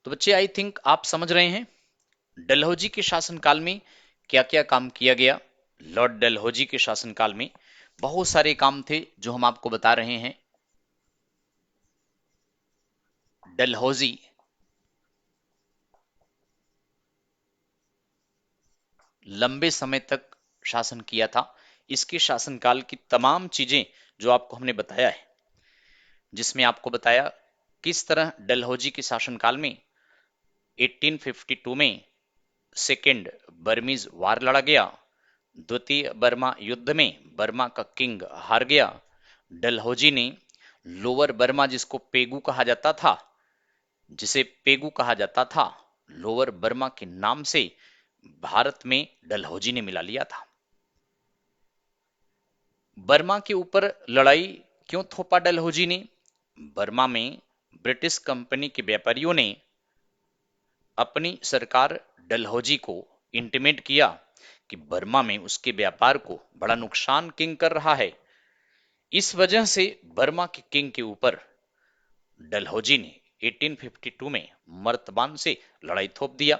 तो बच्चे I think आप समझ रहे हैं डलहौजी के शासनकाल में क्या क्या काम किया गया। लॉर्ड डलहौजी के शासनकाल में बहुत सारे काम थे जो हम आपको बता रहे हैं। डलहौजी लंबे समय तक शासन किया था। इसके शासनकाल की तमाम चीजें जो आपको हमने बताया है, जिसमें आपको बताया किस तरह डलहौजी के शासनकाल में 1852 में सेकेंड बर्मीज वार लड़ा गया। द्वितीय बर्मा युद्ध में बर्मा का किंग हार गया। डलहौजी ने लोअर बर्मा जिसे पेगू कहा जाता था, लोअर बर्मा के नाम से भारत में डलहौजी ने मिला लिया था। बर्मा के ऊपर लड़ाई क्यों थोपा डलहौजी ने? बर्मा में ब्रिटिश कंपनी के व्यापारियों ने अपनी सरकार डलहौजी को इंटीमेट किया कि बर्मा में उसके व्यापार को बड़ा नुकसान किंग कर रहा है। इस वजह से बर्मा के किंग के ऊपर डलहौजी ने 1852 में मर्तबान से लड़ाई थोप दिया।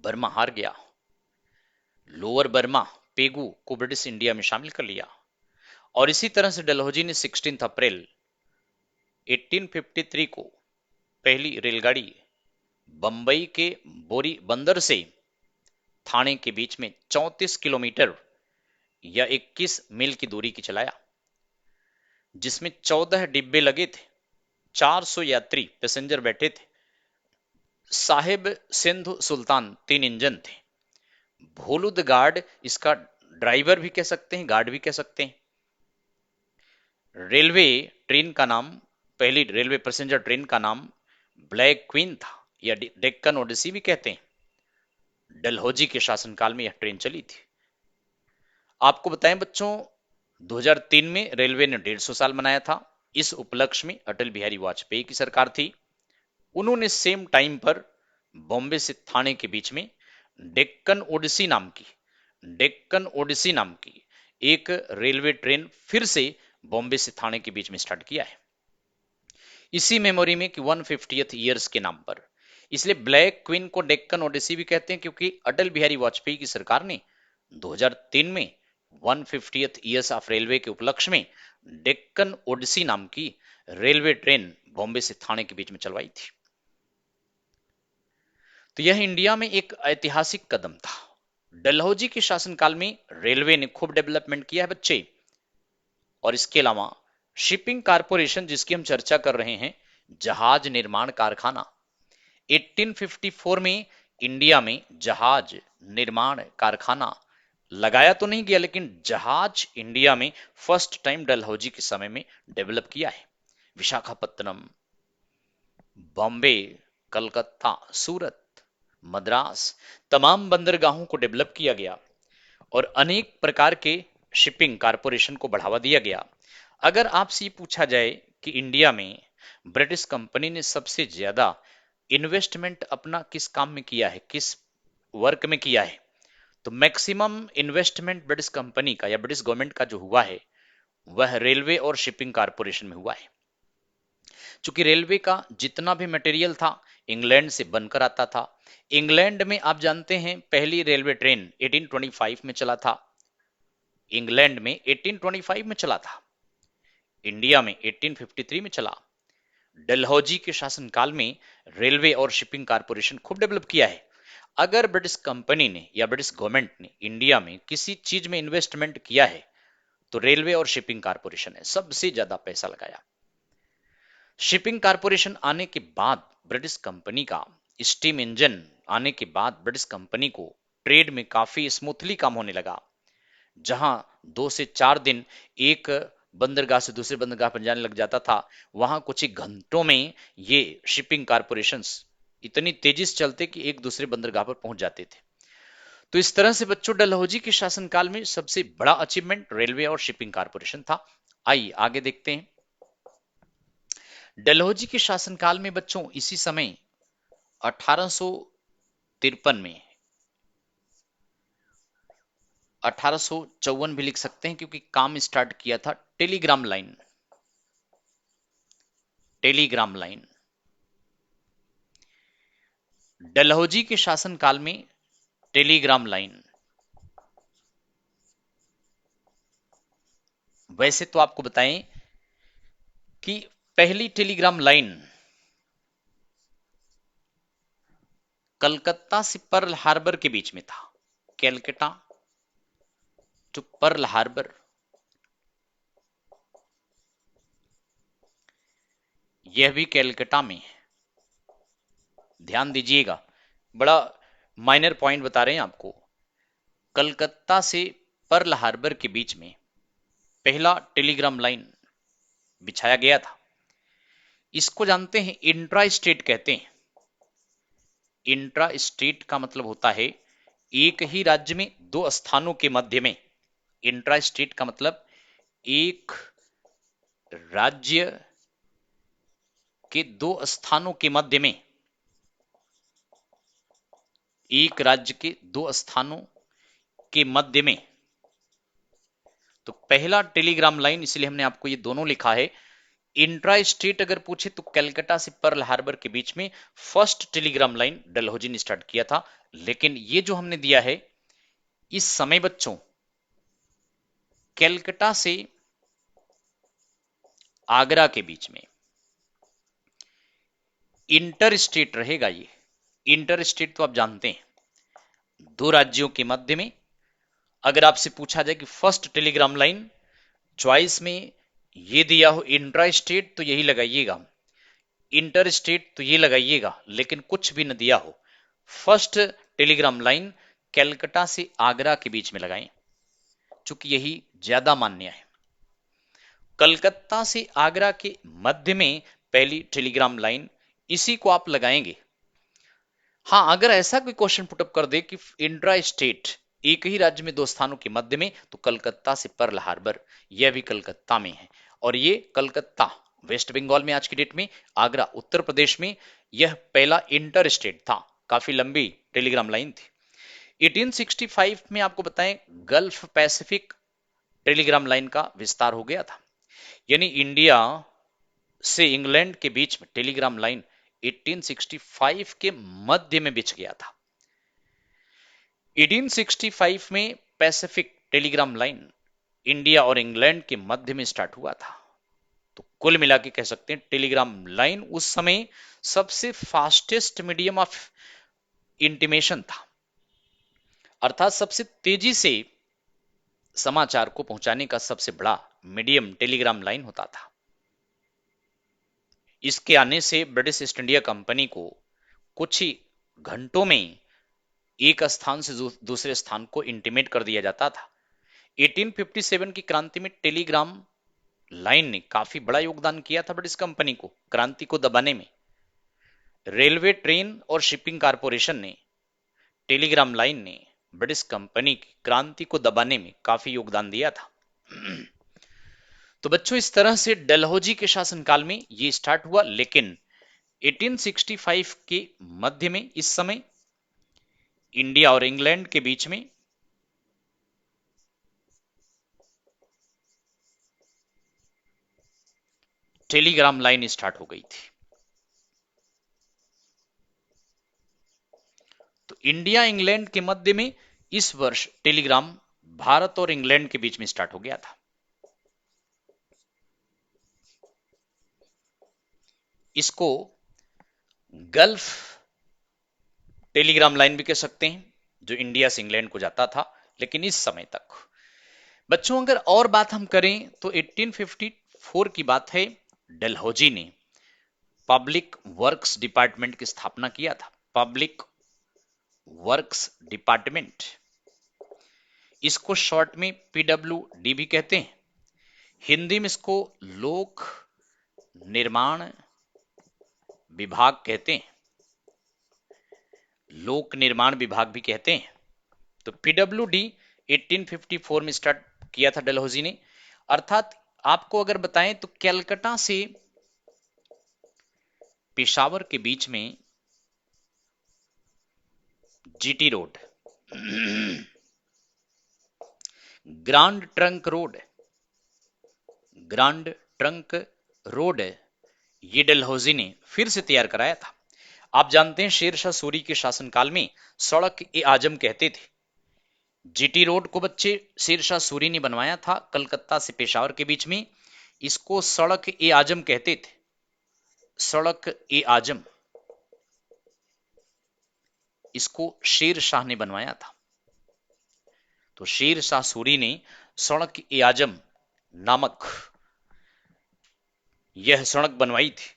बर्मा हार गया। लोअर बर्मा पेगू को ब्रिटिश इंडिया में शामिल कर लिया और इसी तरह से डलहौजी ने 16 अप्रैल 1853 को पहली रेलगाड़ी बंबई के बोरी बंदर से थाने के बीच में 34 किलोमीटर या 21 मील की दूरी की चलाया, जिसमें 14 डिब्बे लगे थे, 400 यात्री पैसेंजर बैठे थे। साहिब सिंधु सुल्तान 3 इंजन थे। भोलुद गार्ड इसका ड्राइवर भी कह सकते हैं, गार्ड भी कह सकते हैं। रेलवे ट्रेन का नाम, पहली रेलवे पैसेंजर ट्रेन का नाम ब्लैक क्वीन था या डेक्कन ओडिसी भी कहते हैं। डलहौजी के शासनकाल में यह ट्रेन चली थी। आपको बताएं बच्चों, 2003 में रेलवे ने 150 साल मनाया था। इस उपलक्ष्य में अटल बिहारी वाजपेयी की सरकार थी। उन्होंने सेम टाइम पर बॉम्बे से थाने के बीच में डेक्कन ओडिसी नाम की एक रेलवे ट्रेन फिर से बॉम्बे से थाने के बीच में स्टार्ट किया है, इसी मेमोरी में कि 150th ईयर्स के नाम पर। इसलिए ब्लैक क्वीन को डेक्कन ओडिसी भी कहते हैं, क्योंकि अटल बिहारी वाजपेयी की सरकार ने 2003 में 150th ईयर्स ऑफ रेलवे के उपलक्ष्य में डेक्कन ओडिसी नाम की रेलवे ट्रेन बॉम्बे से थाने के बीच में चलवाई थी। तो यह इंडिया में एक ऐतिहासिक कदम था। डलहौजी के शासनकाल में रेलवे ने खूब डेवलपमेंट किया है बच्चे। और इसके अलावा शिपिंग कारपोरेशन, जिसकी हम चर्चा कर रहे हैं, जहाज निर्माण कारखाना, 1854 में इंडिया में जहाज निर्माण कारखाना लगाया तो नहीं गया, लेकिन जहाज इंडिया में फर्स्ट टाइम डलहौजी के समय में डेवलप किया है। विशाखापत्तनम, बॉम्बे, कलकत्ता, सूरत, मद्रास, तमाम बंदरगाहों को डेवलप किया गया और अनेक प्रकार के शिपिंग कारपोरेशन को बढ़ावा दिया गया। अगर आपसे ये पूछा जाए कि इंडिया में ब्रिटिश कंपनी ने सबसे ज्यादा इन्वेस्टमेंट अपना किस काम में किया है, किस वर्क में किया है, तो मैक्सिमम इन्वेस्टमेंट ब्रिटिश कंपनी का या ब्रिटिश गवर्नमेंट का जो हुआ है वह रेलवे और शिपिंग कारपोरेशन में हुआ है। चूंकि रेलवे का जितना भी मटेरियल था इंग्लैंड से बनकर आता था। इंग्लैंड में आप जानते हैं पहली रेलवे ट्रेन 1825 में चला था, इंग्लैंड में 1825 में चला था, इंडिया में 1853 में चला। डलहौजी के शासनकाल में रेलवे और शिपिंग कारपोरेशन खूब डेवलप किया है। अगर ब्रिटिश कंपनी ने या ब्रिटिश गवर्नमेंट ने इंडिया में किसी चीज में इन्वेस्टमेंट किया है तो रेलवे और शिपिंग कारपोरेशन ने सबसे ज्यादा पैसा लगाया। शिपिंग कारपोरेशन आने के बाद ब्रिटिश कंपनी का स्टीम इंजन आने के बाद ब्रिटिश कंपनी को ट्रेड में काफी स्मूथली काम होने लगा। जहां 2 से 4 दिन एक बंदरगाह से दूसरे बंदरगाह पर जाने लग जाता था, वहां कुछ ही घंटों में ये शिपिंग कारपोरेशंस इतनी तेजी से चलते कि एक दूसरे बंदरगाह पर पहुंच जाते थे। तो इस तरह से बच्चों डलहौजी के शासनकाल में सबसे बड़ा अचीवमेंट रेलवे और शिपिंग कारपोरेशन था। आइए आगे देखते हैं। डलहौजी के शासनकाल में बच्चों इसी समय 1853 में, 1854 भी लिख सकते हैं क्योंकि काम स्टार्ट किया था टेलीग्राम लाइन। डलहौजी के शासनकाल में टेलीग्राम लाइन, वैसे तो आपको बताएं कि पहली टेलीग्राम लाइन कलकत्ता से पर्ल हार्बर के बीच में था। कैलकटा टू पर्ल हार्बर, यह भी कैलकटा में है। ध्यान दीजिएगा, बड़ा माइनर पॉइंट बता रहे हैं आपको। कलकत्ता से पर्ल हार्बर के बीच में पहला टेलीग्राम लाइन बिछाया गया था। इसको जानते हैं इंट्रा स्टेट कहते हैं। इंट्रा स्टेट का मतलब होता है एक ही राज्य में दो स्थानों के मध्य में। इंट्रा स्टेट का मतलब एक राज्य के दो स्थानों के मध्य में, एक राज्य के दो स्थानों के मध्य में। तो पहला टेलीग्राम लाइन, इसलिए हमने आपको ये दोनों लिखा है। इंट्रा स्टेट अगर पूछे तो कलकत्ता से पर्ल हार्बर के बीच में फर्स्ट टेलीग्राम लाइन डलहौजी ने स्टार्ट किया था। लेकिन ये जो हमने दिया है इस समय बच्चों, कलकत्ता से आगरा के बीच में इंटर स्टेट रहेगा। ये इंटर स्टेट तो आप जानते हैं, दो राज्यों के मध्य में। अगर आपसे पूछा जाए कि फर्स्ट टेलीग्राम लाइन, चॉइस में ये दिया हो इंट्रा स्टेट तो यही लगाइएगा, इंटर स्टेट तो ये लगाइएगा, लेकिन कुछ भी न दिया हो, फर्स्ट टेलीग्राम लाइन कलकत्ता से आगरा के बीच में लगाएं, चूंकि यही ज्यादा मान्य है। कलकत्ता से आगरा के मध्य में पहली टेलीग्राम लाइन, इसी को आप लगाएंगे। हाँ, अगर ऐसा कोई क्वेश्चन पुटअप कर दे कि इंट्रा स्टेट एक ही राज्य में दो स्थानों के मध्य में, तो कलकत्ता से पर्ल हार्बर, यह भी कलकत्ता में है। और ये कलकत्ता वेस्ट बंगाल में आज की डेट में, आगरा उत्तर प्रदेश में, यह पहला इंटर स्टेट था। काफी लंबी टेलीग्राम लाइन थी। 1865 में आपको बताएं गल्फ पैसिफिक टेलीग्राम लाइन का विस्तार हो गया था। यानी इंडिया से इंग्लैंड के बीच में टेलीग्राम लाइन 1865 के मध्य में बिछ गया था। 1865 में पैसिफिक टेलीग्राम लाइन इंडिया और इंग्लैंड के मध्य में स्टार्ट हुआ था। तो कुल मिला के कह सकते हैं टेलीग्राम लाइन उस समय सबसे फास्टेस्ट मीडियम ऑफ इंटीमेशन था, अर्थात सबसे तेजी से समाचार को पहुंचाने का सबसे बड़ा मीडियम टेलीग्राम लाइन होता था। इसके आने से ब्रिटिश ईस्ट इंडिया कंपनी को कुछ ही घंटों में एक स्थान से दूसरे स्थान को इंटीमेट कर दिया जाता था। 1857 की क्रांति में टेलीग्राम लाइन ने काफी बड़ा योगदान किया था ब्रिटिश कंपनी को क्रांति को दबाने में। रेलवे, ट्रेन और शिपिंग कारपोरेशन ने, टेलीग्राम लाइन ने ब्रिटिश कंपनी की क्रांति को दबाने में काफी योगदान दिया था। तो बच्चों, इस तरह से डलहौजी के शासनकाल में ये स्टार्ट हुआ। लेकिन 1865 के मध्य में, इस समय इंडिया और इंग्लैंड के बीच में टेलीग्राम लाइन स्टार्ट हो गई थी। तो इंडिया इंग्लैंड के मध्य में इस वर्ष टेलीग्राम भारत और इंग्लैंड के बीच में स्टार्ट हो गया था। इसको गल्फ टेलीग्राम लाइन भी कह सकते हैं, जो इंडिया से इंग्लैंड को जाता था। लेकिन इस समय तक बच्चों, अगर और बात हम करें तो 1854 की बात है, डलहौजी ने पब्लिक वर्क्स डिपार्टमेंट की स्थापना किया था। पब्लिक वर्क्स डिपार्टमेंट, इसको शॉर्ट में पीडब्ल्यूडी भी कहते हैं। हिंदी में इसको लोक निर्माण विभाग कहते हैं, लोक निर्माण विभाग भी कहते हैं। तो पीडब्ल्यूडी 1854 में स्टार्ट किया था डलहौजी ने। अर्थात आपको अगर बताएं तो कलकत्ता से पेशावर के बीच में GT road, grand trunk road, grand trunk road, ये डलहौजी ने फिर से तैयार कराया था। आप जानते हैं शेर शाह सूरी के शासनकाल में सड़क ए आजम कहते थे। जीटी रोड को बच्चे शेर शाह सूरी ने बनवाया था कलकत्ता से पेशावर के बीच में। इसको सड़क ए आजम कहते थे, सड़क ए आजम। इसको शेर शाह ने बनवाया था। तो शेर शाह सूरी ने सड़क ए आजम नामक यह सड़क बनवाई थी।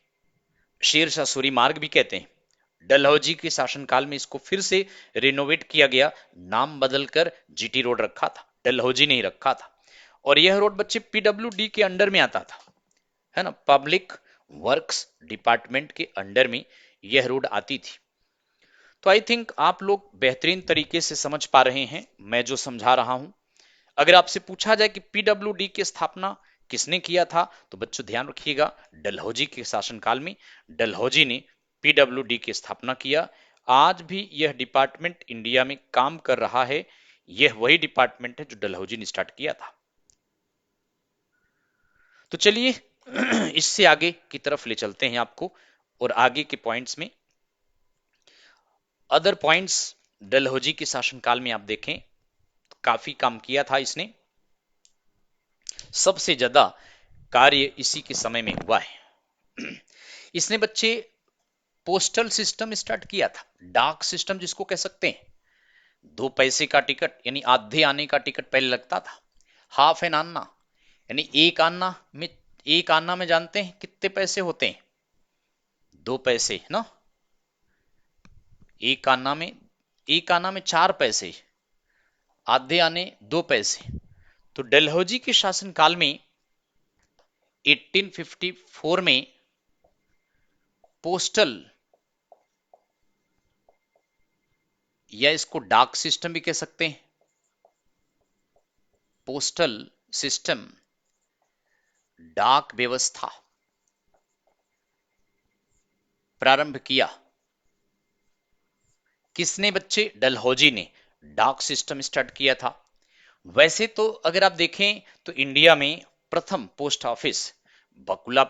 शेर शाह सूरी मार्ग भी कहते हैं। डलहौजी के शासनकाल में इसको फिर से रिनोवेट किया गया, नाम बदलकर जीटी रोड रखा था, डलहौजी नहीं रखा था। और यह रोड बच्चे पीडब्ल्यूडी के अंडर में आता था, है ना, पब्लिक वर्क्स डिपार्टमेंट के अंडर में यह रोड आती थी। तो आई थिंक आप लोग बेहतरीन तरीके से समझ पा रहे हैं मैं जो समझा रहा हूं। अगर आपसे पूछा जाए कि पीडब्ल्यूडी की स्थापना किसने किया था, तो बच्चों ध्यान रखिएगा, डलहौजी के शासनकाल में डलहौजी ने पीडब्ल्यूडी की स्थापना किया। आज भी यह डिपार्टमेंट इंडिया में काम कर रहा है। यह वही डिपार्टमेंट है जो डलहौजी ने स्टार्ट किया था। तो चलिए इससे आगे की तरफ ले चलते हैं आपको, और आगे के पॉइंट्स में अदर पॉइंट्स डलहौजी के शासनकाल में आप देखें तो काफी काम किया था इसने। सबसे ज्यादा कार्य इसी के समय में हुआ है। इसने बच्चे पोस्टल सिस्टम स्टार्ट किया था, डाक सिस्टम जिसको कह सकते हैं। 2 पैसे का टिकट यानी आधे आने का टिकट पहले लगता था। हाफ एन आना यानी एक आना में जानते हैं कितने पैसे होते हैं? 2 पैसे ना। एक आना में 4 पैसे, आधे आने 2 पैसे। तो डलहौजी के शासनकाल में 1854 में पोस्टल या इसको डाक सिस्टम भी कह सकते हैं, पोस्टल सिस्टम, डाक व्यवस्था प्रारंभ किया। किसने बच्चे? डलहौजी ने डाक सिस्टम स्टार्ट किया था। वैसे तो अगर आप देखें तो इंडिया में प्रथम पोस्ट ऑफिस बकुला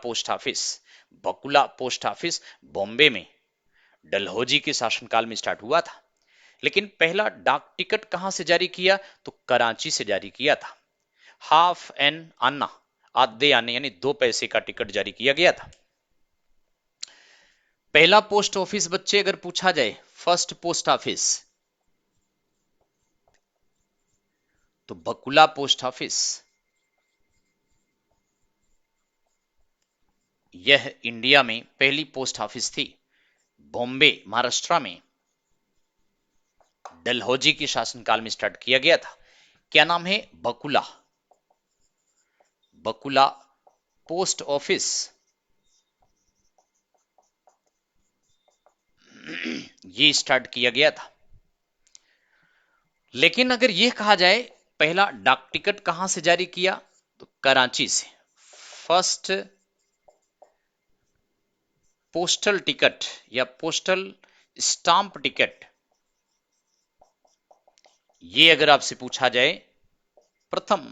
पोस्ट ऑफिस बॉम्बे में डलहौजी के शासनकाल में स्टार्ट हुआ था। लेकिन पहला डाक टिकट कहां से जारी किया? तो कराची से जारी किया था। हाफ एन आना, आधे आने यानी 2 पैसे का टिकट जारी किया गया था। पहला पोस्ट ऑफिस बच्चे अगर पूछा जाए, फर्स्ट पोस्ट ऑफिस, तो बकुला पोस्ट ऑफिस। यह इंडिया में पहली पोस्ट ऑफिस थी। बॉम्बे महाराष्ट्र में डलहौजी के शासनकाल में स्टार्ट किया गया था। क्या नाम है? बकुला पोस्ट ऑफिस। ये स्टार्ट किया गया था। लेकिन अगर यह कहा जाए पहला डाक टिकट कहां से जारी किया, तो कराची से। फर्स्ट पोस्टल टिकट या पोस्टल स्टाम्प टिकट, ये अगर आपसे पूछा जाए प्रथम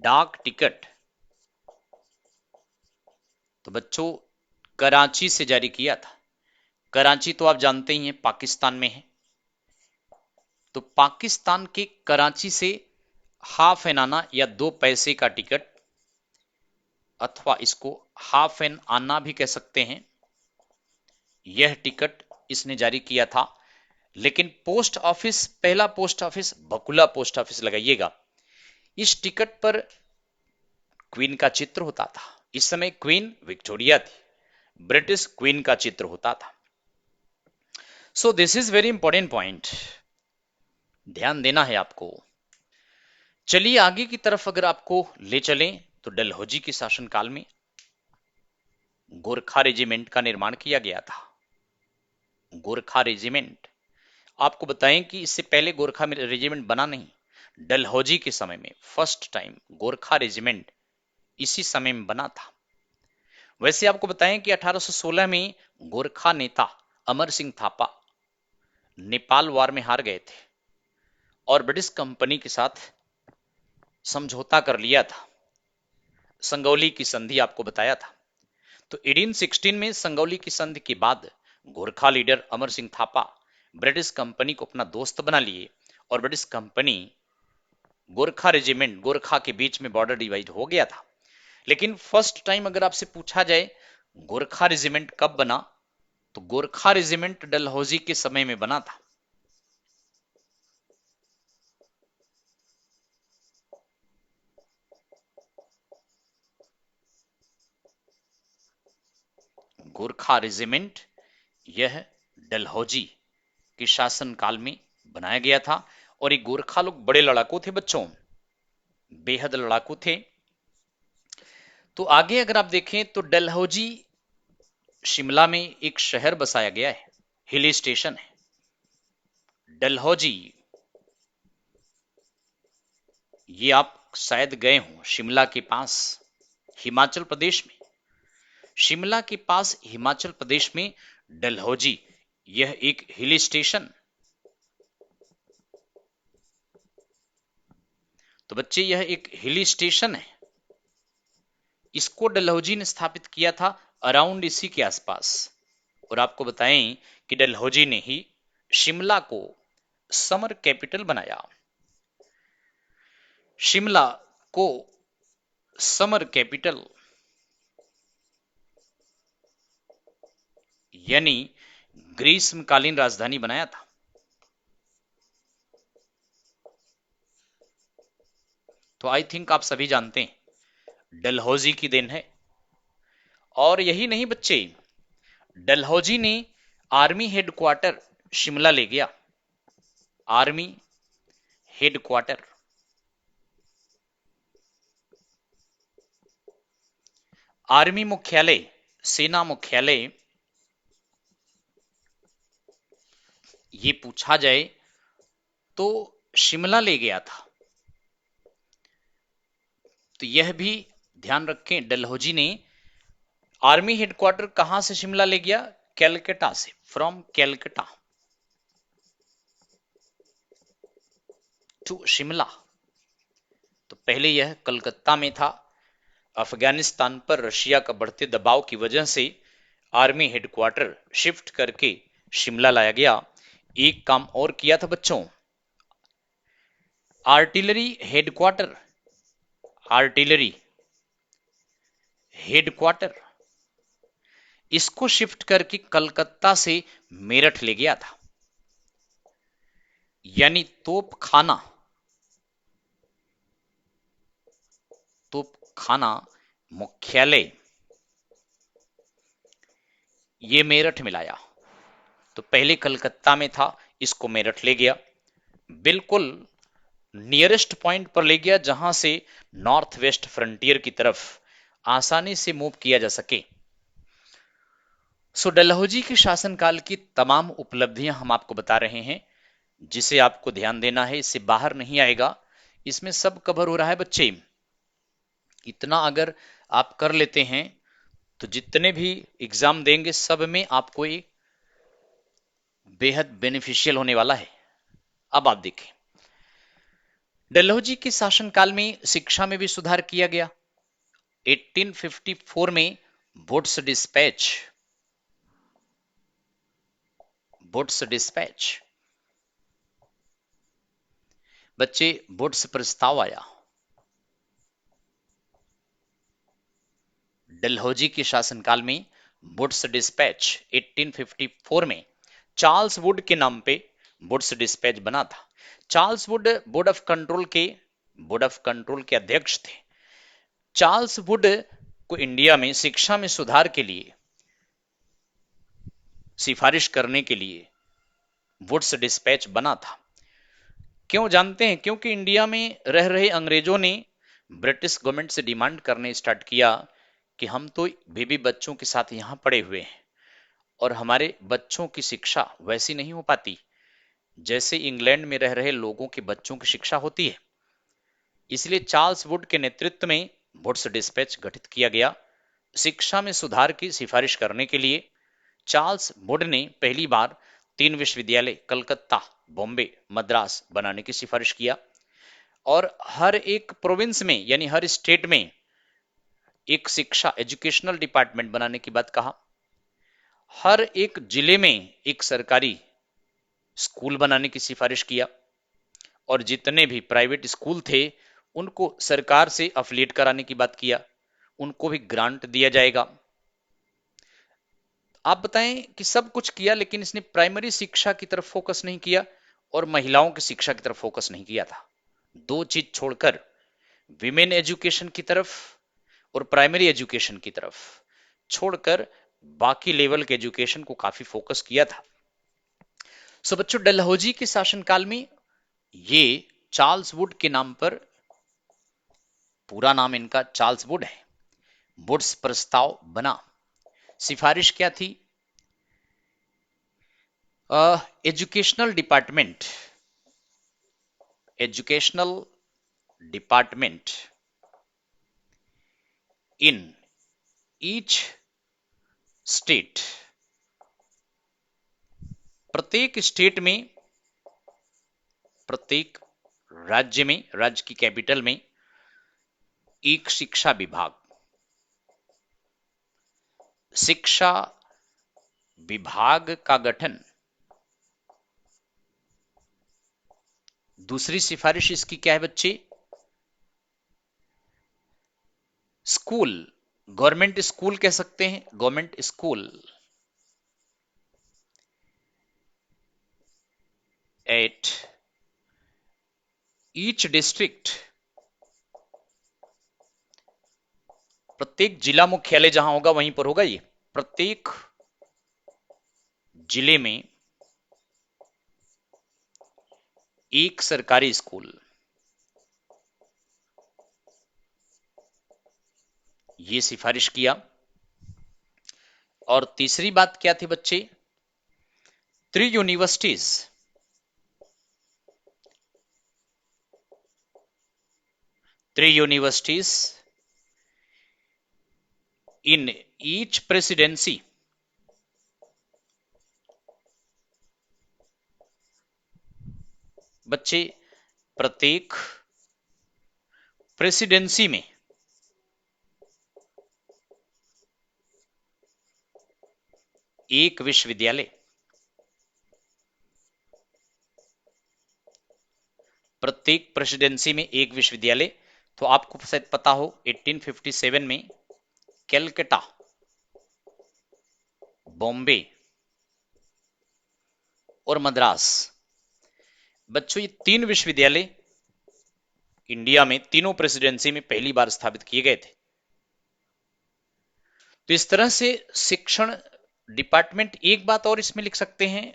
डाक टिकट, तो बच्चों कराची से जारी किया था। कराची तो आप जानते ही हैं पाकिस्तान में है। तो पाकिस्तान के कराची से हाफ एन आना या 2 पैसे का टिकट, अथवा इसको हाफ एन आना भी कह सकते हैं, यह टिकट इसने जारी किया था। लेकिन पोस्ट ऑफिस, पहला पोस्ट ऑफिस बकुला पोस्ट ऑफिस लगाइएगा। इस टिकट पर क्वीन का चित्र होता था। इस समय क्वीन विक्टोरिया थी, ब्रिटिश क्वीन का चित्र होता था। So this is very important point, ध्यान देना है आपको। चलिए आगे की तरफ अगर आपको ले चलें तो डलहौजी के शासनकाल में गोरखा रेजिमेंट का निर्माण किया गया था। गोरखा रेजिमेंट, आपको बताएं कि इससे पहले गोरखा रेजिमेंट बना नहीं। डलहौजी के समय में फर्स्ट टाइम गोरखा रेजिमेंट इसी समय में बना था। वैसे आपको बताएं कि 1816 में गोरखा नेता अमर सिंह थापा नेपाल वार में हार गए थे और ब्रिटिश कंपनी के साथ समझौता कर लिया था। संगौली की संधि आपको बताया था। तो 1816 में संगौली की संधि के बाद Gorkha leader Amar Singh Thapa British company को अपना दोस्त बना लिए और British company Gorkha regiment Gorkha के बीच में बॉर्डर डिवाइड हो गया था। लेकिन फर्स्ट टाइम अगर आपसे पूछा जाए गोरखा रेजिमेंट कब बना, तो गोरखा रेजिमेंट डलहौजी के समय में बना था। गोरखा रेजिमेंट यह डलहौजी के शासन काल में बनाया गया था और ये गोरखा लोग बड़े लड़ाकू थे बच्चों, बेहद लड़ाकू थे। तो आगे अगर आप देखें तो डलहौजी शिमला में एक शहर बसाया गया है, हिल स्टेशन है डलहौजी। ये आप शायद गए हो शिमला के पास हिमाचल प्रदेश में, शिमला के पास हिमाचल प्रदेश में डलहौजी यह एक हिल स्टेशन। तो बच्चे यह एक हिल स्टेशन है, इसको डलहौजी ने स्थापित किया था अराउंड इसी के आसपास। और आपको बताएं कि डलहौजी ने ही शिमला को समर कैपिटल बनाया, शिमला को समर कैपिटल यानी ग्रीष्मकालीन राजधानी बनाया था। तो आई थिंक आप सभी जानते हैं डलहौजी की देन है। और यही नहीं बच्चे, डलहौजी ने आर्मी हेडक्वार्टर शिमला ले गया, आर्मी हेडक्वार्टर। आर्मी मुख्यालय, सेना मुख्यालय ये पूछा जाए तो शिमला ले गया था। तो यह भी ध्यान रखें डलहौजी ने आर्मी हेडक्वार्टर कहां से शिमला ले गया, कैलकाटा से, फ्रॉम कैलकाटा टू शिमला। तो पहले यह कलकत्ता में था, अफगानिस्तान पर रशिया का बढ़ते दबाव की वजह से आर्मी हेडक्वार्टर शिफ्ट करके शिमला लाया गया। एक काम और किया था बच्चों, आर्टिलरी हेडक्वार्टर, आर्टिलरी हेडक्वार्टर इसको शिफ्ट करके कलकत्ता से मेरठ ले गया था। यानी तोपखाना, तोपखाना मुख्यालय ये मेरठ में लाया। तो पहले कलकत्ता में था, इसको मेरठ ले गया, बिल्कुल नियरेस्ट पॉइंट पर ले गया जहां से नॉर्थ वेस्ट फ्रंटियर की तरफ आसानी से मूव किया जा सके। सो डलहौजी के शासनकाल की तमाम उपलब्धियां हम आपको बता रहे हैं, जिसे आपको ध्यान देना है, इससे बाहर नहीं आएगा, इसमें सब कवर हो रहा है बच्चे। इतना अगर आप कर लेते हैं तो जितने भी एग्जाम देंगे सब में आपको ये बेहद बेनिफिशियल होने वाला है। अब आप देखें डलहौजी के शासनकाल में शिक्षा में भी सुधार किया गया। 1854 में वुड्स डिस्पैच, वुड्स डिस्पैच बच्चे वुड्स प्रस्ताव आया। डलहौजी के शासनकाल में वुड्स डिस्पैच 1854 में चार्ल्स वुड के नाम पे वुड्स डिस्पैच बना था। Charles Wood board of control के, बोर्ड ऑफ कंट्रोल के अध्यक्ष थे। चार्ल्स वुड को इंडिया में शिक्षा में सुधार के लिए सिफारिश करने के लिए वुड्स डिस्पैच बना था। क्यों जानते हैं? क्योंकि इंडिया में रह रहे अंग्रेजों ने ब्रिटिश गवर्नमेंट से डिमांड करने स्टार्ट किया कि हम तो बेबी बच्चों के साथ यहां पड़े हुए हैं और हमारे बच्चों की शिक्षा वैसी नहीं हो पाती जैसे इंग्लैंड में रह रहे लोगों के बच्चों की शिक्षा होती है। इसलिए चार्ल्स वुड के नेतृत्व में वुड्स डिस्पैच गठित किया गया शिक्षा में सुधार की सिफारिश करने के लिए। चार्ल्स वुड ने पहली बार 3 विश्वविद्यालय कलकत्ता, बॉम्बे, मद्रास बनाने की सिफारिश किया और हर एक प्रोविंस में यानी हर स्टेट में एक शिक्षा एजुकेशनल डिपार्टमेंट बनाने की बात कहा। हर एक जिले में एक सरकारी स्कूल बनाने की सिफारिश किया और जितने भी प्राइवेट स्कूल थे उनको सरकार से अफिलिएट कराने की बात किया, उनको भी ग्रांट दिया जाएगा। आप बताएं कि सब कुछ किया लेकिन इसने प्राइमरी शिक्षा की तरफ फोकस नहीं किया और महिलाओं की शिक्षा की तरफ फोकस नहीं किया था। दो चीज छोड़कर विमेन एजुकेशन की तरफ और प्राइमरी एजुकेशन की तरफ छोड़कर बाकी लेवल के एजुकेशन को काफी फोकस किया था। सो बच्चों, डलहौजी के शासनकाल में ये चार्ल्स वुड के नाम पर, पूरा नाम इनका चार्ल्स वुड है, वुड्स प्रस्ताव बना। सिफारिश क्या थी? Educational department, educational department in each state, प्रत्येक स्टेट में, प्रत्येक राज्य में, राज्य की कैपिटल में एक शिक्षा विभाग, शिक्षा विभाग का गठन। दूसरी सिफारिश इसकी क्या है बच्चे? स्कूल, गवर्नमेंट स्कूल कह सकते हैं, government school at each district, प्रत्येक जिला मुख्यालय जहां होगा वहीं पर होगा ये, प्रत्येक जिले में एक सरकारी स्कूल। ये सिफारिश किया। और तीसरी बात क्या थी बच्चे? 3 universities, 3 universities in each presidency, बच्चे प्रत्येक प्रेसिडेंसी में एक विश्वविद्यालय, प्रत्येक प्रेसिडेंसी में एक विश्वविद्यालय। तो आपको शायद पता हो 1857 में कैलकटा, बॉम्बे और मद्रास, बच्चों ये 3 विश्वविद्यालय इंडिया में तीनों प्रेसिडेंसी में पहली बार स्थापित किए गए थे। तो इस तरह से शिक्षण डिपार्टमेंट, एक बात और इसमें लिख सकते हैं,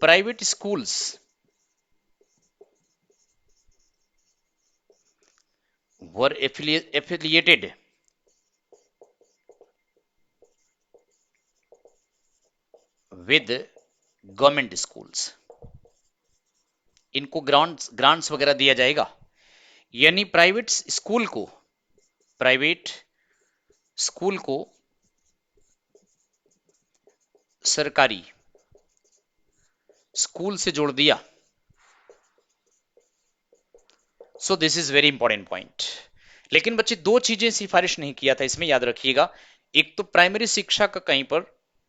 private schools were affiliated with government schools, इनको ग्रांट्स वगैरह दिया जाएगा। यानी प्राइवेट स्कूल को सरकारी स्कूल से जोड़ दिया। So this is very important point. लेकिन बच्चे दो चीजें सिफारिश नहीं किया था इसमें, याद रखिएगा। एक तो प्राइमरी शिक्षा का कहीं पर,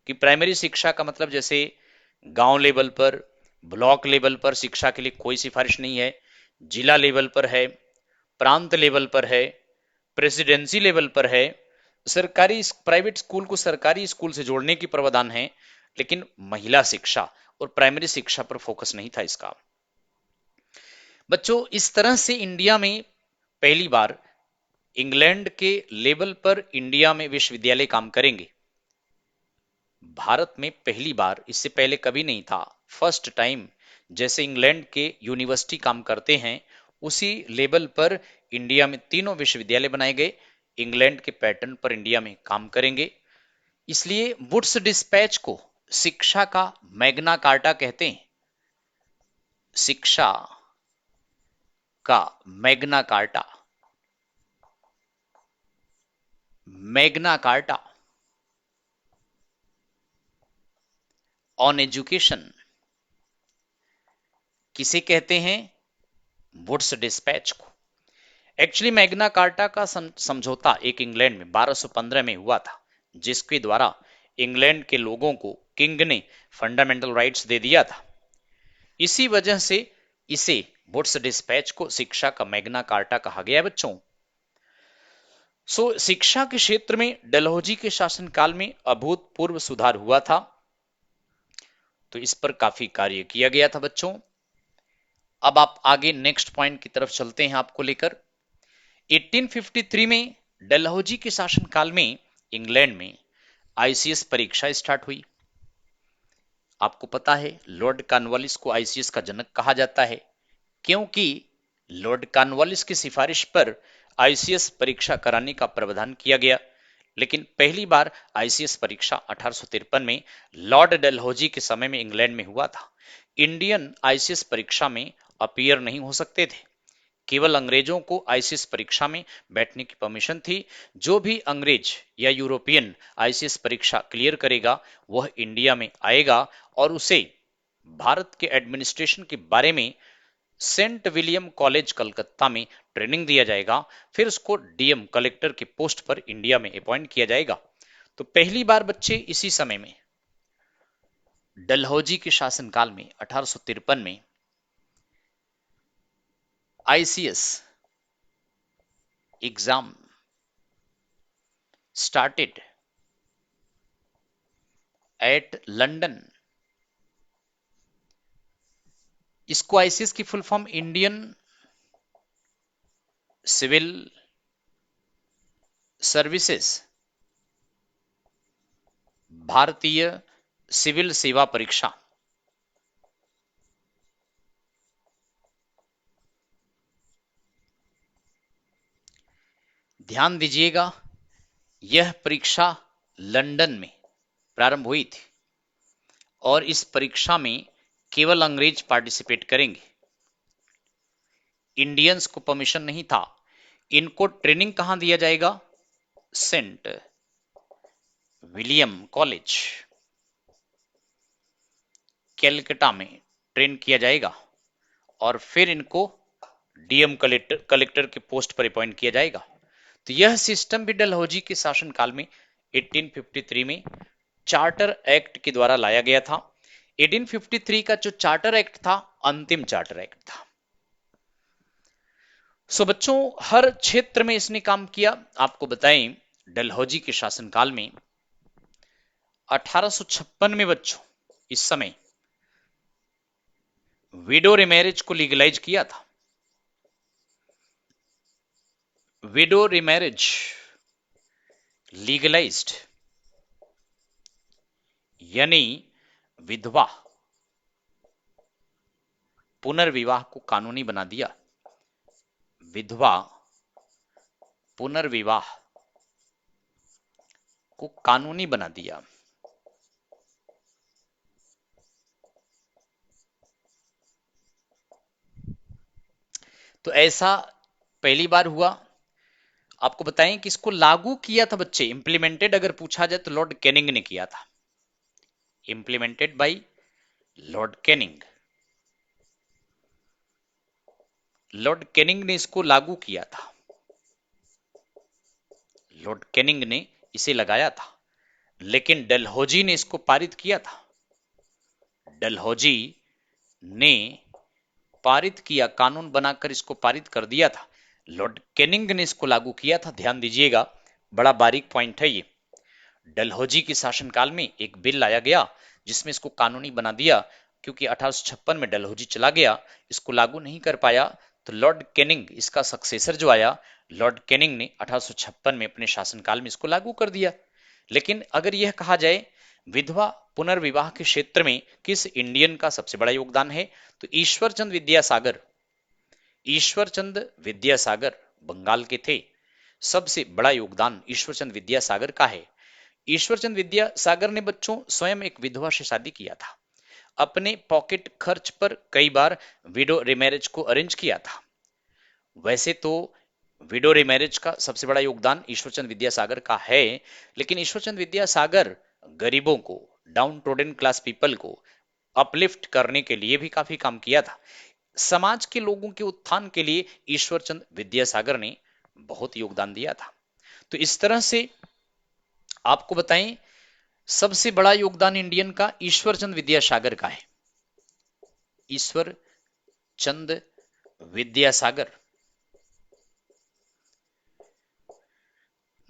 कि प्राइमरी शिक्षा का मतलब जैसे गांव लेवल पर, ब्लॉक लेवल पर शिक्षा के लिए कोई सिफारिश नहीं है, जिला लेवल पर है, प्रांत लेवल पर है, प्रेसिडेंसी लेवल पर है, सरकारी प्राइवेट स्कूल को सरकारी स्कूल से जोड़ने की प्रावधान है, लेकिन महिला शिक्षा और प्राइमरी शिक्षा पर फोकस नहीं था इसका। बच्चों इस तरह से इंडिया में पहली बार, इंग्लैंड के लेवल पर इंडिया में विश्वविद्यालय काम करेंगे। भारत में पहली बार, इससे पहले कभी नहीं था, फर्स्ट टाइम। जैसे इंग्लैंड के यूनिवर्सिटी काम करते हैं उसी लेवल पर इंडिया में तीनों विश्वविद्यालय बनाए गए, इंग्लैंड के पैटर्न पर इंडिया में काम करेंगे। इसलिए वुड्स डिस्पैच को शिक्षा का मैग्ना कार्टा कहते हैं, शिक्षा का Magna carta, Magna carta on education किसे कहते हैं? वुड्स डिस्पैच को। एक्चुअली मैग्ना कार्टा का समझौता एक इंग्लैंड में 1215 में हुआ था, जिसके द्वारा इंग्लैंड के लोगों को किंग ने फंडामेंटल राइट्स दे दिया था। इसी वजह से इसे वुड्स डिस्पैच को शिक्षा का मैग्ना कार्टा कहा गया बच्चों। शिक्षा के क्षेत्र में डलहौजी के शासनकाल में अभूतपूर्व सुधार हुआ था, तो इस पर काफी कार्य किया गया था बच्चों। अब आप आगे नेक्स्ट पॉइंट की तरफ चलते हैं आपको लेकर। 1853 में डलहौजी के शासनकाल में इंग्लैंड में आईसीएस परीक्षा स्टार्ट हुई। आपको पता है लॉर्ड कॉर्नवालिस को आईसीएस का जनक कहा जाता है, क्योंकि लॉर्ड कॉर्नवालिस की सिफारिश पर आईसीएस परीक्षा कराने का प्रावधान किया गया। लेकिन पहली बार आईसीएस परीक्षा 1853 में लॉर्ड डलहौजी के समय में इंग्लैंड में हुआ था। इंडियन आईसीएस परीक्षा में अपीयर नहीं हो सकते थे, केवल अंग्रेजों को आईसीएस परीक्षा में बैठने की परमिशन थी। जो भी अंग्रेज या यूरोपियन आईसीएस परीक्षा क्लियर करेगा वह इंडिया में आएगा और उसे भारत के एडमिनिस्ट्रेशन के बारे में सेंट विलियम कॉलेज कलकत्ता में ट्रेनिंग दिया जाएगा, फिर उसको डीएम कलेक्टर के पोस्ट पर इंडिया में अपॉइंट किया जाएगा। तो पहली बार बच्चे इसी समय में डलहौजी के शासनकाल में 1853 में ICS exam started at London. इसको आईसीएस की full form Indian civil services, भारतीय सिविल सेवा परीक्षा, ध्यान दीजिएगा यह परीक्षा लंदन में प्रारंभ हुई थी और इस परीक्षा में केवल अंग्रेज पार्टिसिपेट करेंगे, इंडियंस को परमिशन नहीं था। इनको ट्रेनिंग कहां दिया जाएगा? सेंट विलियम कॉलेज कैलकाटा में ट्रेन किया जाएगा और फिर इनको डीएम कलेक्टर के पोस्ट पर अपॉइंट किया जाएगा। तो यह सिस्टम भी डलहौजी के शासनकाल में 1853 में चार्टर एक्ट के द्वारा लाया गया था। 1853 का जो चार्टर एक्ट था अंतिम चार्टर एक्ट था। बच्चों हर क्षेत्र में इसने काम किया। आपको बताएं डलहौजी के शासनकाल में 1856 में बच्चों इस समय विडो रिमैरिज को लीगलाइज किया था। विडो रिमैरिज लीगलाइज्ड यानी विधवा पुनर्विवाह को कानूनी बना दिया। विधवा पुनर्विवाह को कानूनी बना दिया। तो ऐसा पहली बार हुआ। आपको बताएं कि इसको लागू किया था बच्चे, इंप्लीमेंटेड अगर पूछा जाए तो लॉर्ड कैनिंग ने किया था। Implemented bye Lord Canning. Lord Canning ने इसको लागू किया था, लॉर्ड कैनिंग ने इसे लगाया था, लेकिन डलहौजी ने इसको पारित किया था। डलहौजी ने पारित किया, कानून बनाकर इसको पारित कर दिया था। लॉर्ड कैनिंग ने इसको लागू किया था। ध्यान दीजिएगा, बड़ा बारीक पॉइंट है ये। डलहौजी के शासनकाल में एक बिल लाया गया जिसमें इसको कानूनी बना दिया, क्योंकि 1856 में डलहौजी चला गया, इसको लागू नहीं कर पाया, तो लॉर्ड कैनिंग इसका सक्सेसर जो आया, लॉर्ड कैनिंग ने 1856 में अपने शासनकाल में इसको लागू कर दिया। लेकिन अगर यह कहा जाए विधवा पुनर्विवाह के क्षेत्र में किस इंडियन का सबसे बड़ा योगदान है, तो ईश्वरचंद विद्यासागर। ईश्वरचंद विद्यासागर बंगाल के थे। सबसे बड़ा योगदान ईश्वरचंद विद्यासागर का है। ईश्वरचंद विद्यासागर ने बच्चों स्वयं एक विधवा से शादी किया था। अपने पॉकेट खर्च पर कई बार विडो रिमैरिज को अरेंज किया था। वैसे तो विडो रिमैरिज का सबसे बड़ा योगदान ईश्वरचंद विद्यासागर का है, लेकिन ईश्वरचंद विद्यासागर गरीबों को, डाउन ट्रोडन क्लास पीपल को अपलिफ्ट करने के लिए भी काफी काम किया था। समाज के लोगों के उत्थान के लिए ईश्वरचंद विद्यासागर ने बहुत योगदान दिया था। तो इस तरह से आपको बताएं सबसे बड़ा योगदान इंडियन का ईश्वर चंद विद्यासागर का है। ईश्वर चंद विद्यासागर,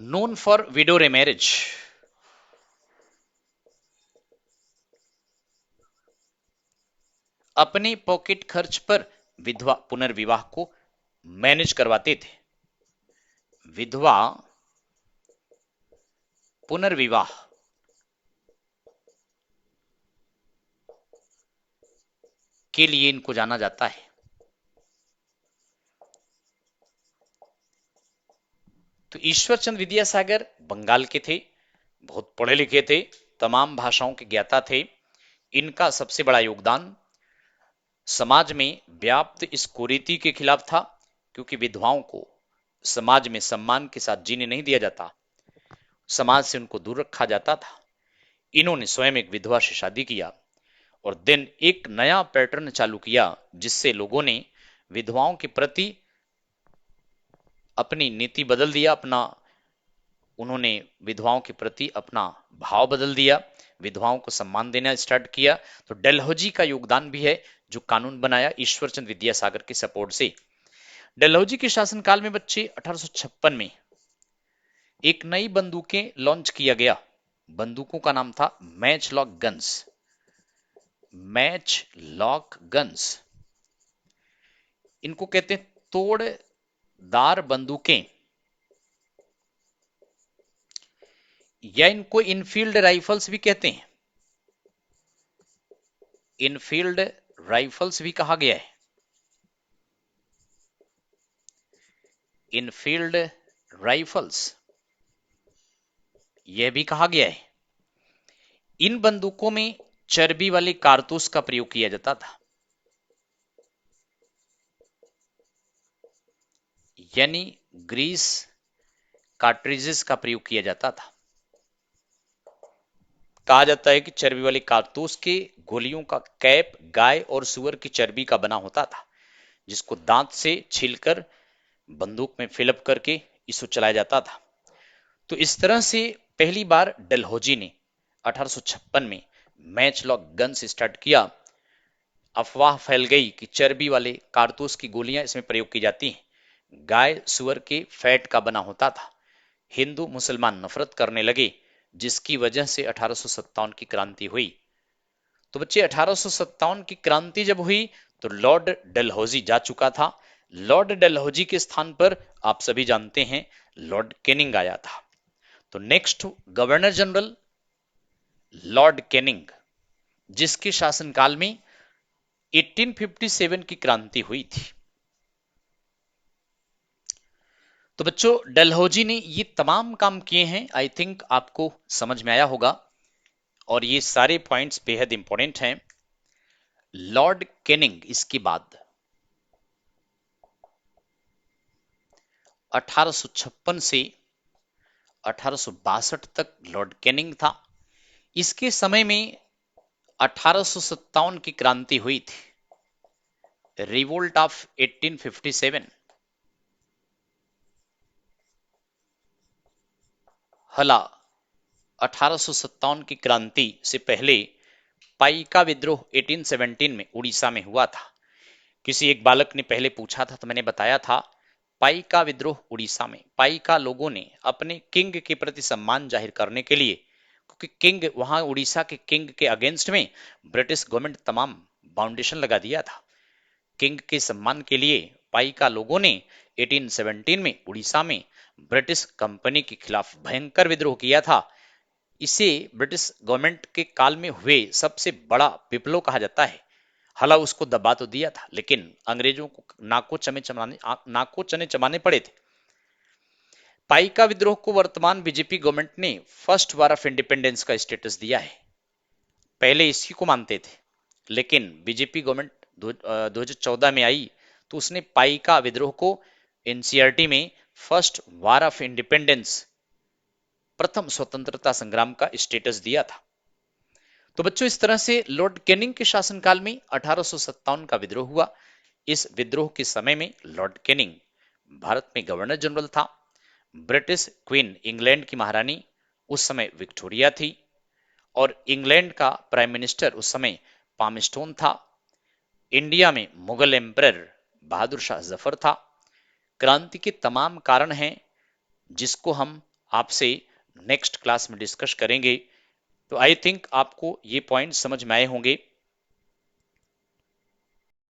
नोन फॉर विडो रेमैरेज। अपने पॉकेट खर्च पर विधवा पुनर्विवाह को मैनेज करवाते थे। विधवा पुनर्विवाह के लिए इनको जाना जाता है। तो ईश्वर चंद विद्यासागर बंगाल के थे, बहुत पढ़े लिखे थे, तमाम भाषाओं के ज्ञाता थे। इनका सबसे बड़ा योगदान समाज में व्याप्त इस कुरीति के खिलाफ था, क्योंकि विधवाओं को समाज में सम्मान के साथ जीने नहीं दिया जाता, समाज से उनको दूर रखा जाता था। इन्होंने स्वयं एक विधवा से शादी किया और देन एक नया पैटर्न चालू किया, जिससे लोगों ने विधवाओं के प्रति अपनी नीति बदल दिया, उन्होंने विधवाओं के प्रति अपना भाव बदल दिया, विधवाओं को सम्मान देना स्टार्ट किया। तो डलहौजी का योगदान भी है, जो कानून बनाया ईश्वर चंद विद्यासागर के सपोर्ट से। डलहौजी के शासनकाल में बच्चे 1856 में एक नई बंदूकें लॉन्च किया गया। बंदूकों का नाम था match lock guns. Match lock guns, इनको कहते हैं तोड़दार बंदूकें, या इनको इनफील्ड राइफल्स भी कहते हैं। इनफील्ड राइफल्स भी कहा गया है। इनफील्ड राइफल्स यह भी कहा गया है। इन बंदूकों में चर्बी वाले कारतूस का प्रयोग किया जाता था, यानी ग्रीस कार्ट्रिजेस का प्रयोग किया जाता था। कहा जाता है कि चर्बी वाले कारतूस के गोलियों का कैप गाय और सुअर की चर्बी का बना होता था, जिसको दांत से छीलकर बंदूक में फिलअप करके इसको चलाया जाता था। तो इस तरह से पहली बार डलहौजी ने 1856 में मैच लॉक गन्स स्टार्ट किया। अफवाह फैल गई कि चर्बी वाले कारतूस की गोलियां इसमें प्रयोग की जाती हैं। गाय सुअर के फैट का बना होता था। हिंदू मुसलमान नफरत करने लगे, जिसकी वजह से 1857 की क्रांति हुई। तो बच्चे 1857 की क्रांति जब हुई तो लॉर्ड डलहौजी जा चुका था। लॉर्ड डलहौजी के स्थान पर आप सभी जानते हैं लॉर्ड कैनिंग आया था। तो next governor general Lord Canning, जिसके शासनकाल में 1857 की क्रांति हुई थी। तो बच्चों डलहौजी ने ये तमाम काम किए हैं। आई थिंक आपको समझ में आया होगा और ये सारे पॉइंट्स बेहद इंपॉर्टेंट हैं। लॉर्ड कैनिंग इसके बाद 1856 से 1862 तक लॉर्ड कैनिंग था। इसके समय में 1857 की क्रांति हुई थी, रिवोल्ट ऑफ 1857। हला 1857 की क्रांति से पहले पाइका विद्रोह 1817 में उड़ीसा में हुआ था। किसी एक बालक ने पहले पूछा था, तो मैंने बताया था पाइका विद्रोह उड़ीसा में पाइका लोगों ने अपने किंग के प्रति सम्मान जाहिर करने के लिए, क्योंकि किंग वहां उड़ीसा के किंग के अगेंस्ट में ब्रिटिश गवर्नमेंट तमाम बाउंडेशन लगा दिया था। किंग के सम्मान के लिए पाइका लोगों ने 1817 में उड़ीसा में ब्रिटिश कंपनी के खिलाफ भयंकर विद्रोह किया था। इसे ब्रिटिश गवर्नमेंट के काल में हुए सबसे बड़ा विप्लव कहा जाता है। हालांकि उसको दबा तो दिया था, लेकिन अंग्रेजों को नाको चने चबाने पड़े थे। पाइका विद्रोह को वर्तमान बीजेपी गवर्नमेंट ने फर्स्ट वार ऑफ इंडिपेंडेंस का स्टेटस दिया है। पहले इसी को मानते थे, लेकिन बीजेपी गवर्नमेंट 2014 में आई तो उसने पाइका विद्रोह को एनसीईआरटी में फर्स्ट वार ऑफ इंडिपेंडेंस, प्रथम स्वतंत्रता संग्राम का स्टेटस दिया था। तो बच्चों इस तरह से लॉर्ड कैनिंग के शासनकाल में 1857 का विद्रोह हुआ। इस विद्रोह के समय में लॉर्ड कैनिंग भारत में गवर्नर जनरल था। ब्रिटिश क्वीन इंग्लैंड की महारानी उस समय विक्टोरिया थी। और इंग्लैंड का प्राइम मिनिस्टर उस समय पामस्टोन था। इंडिया में मुगल एम्परर बहादुर शाह जफर था। क्रांति के तमाम कारण हैं जिसको हम आपसे नेक्स्ट क्लास में डिस्कस करेंगे। तो आई थिंक आपको ये पॉइंट समझ में आए होंगे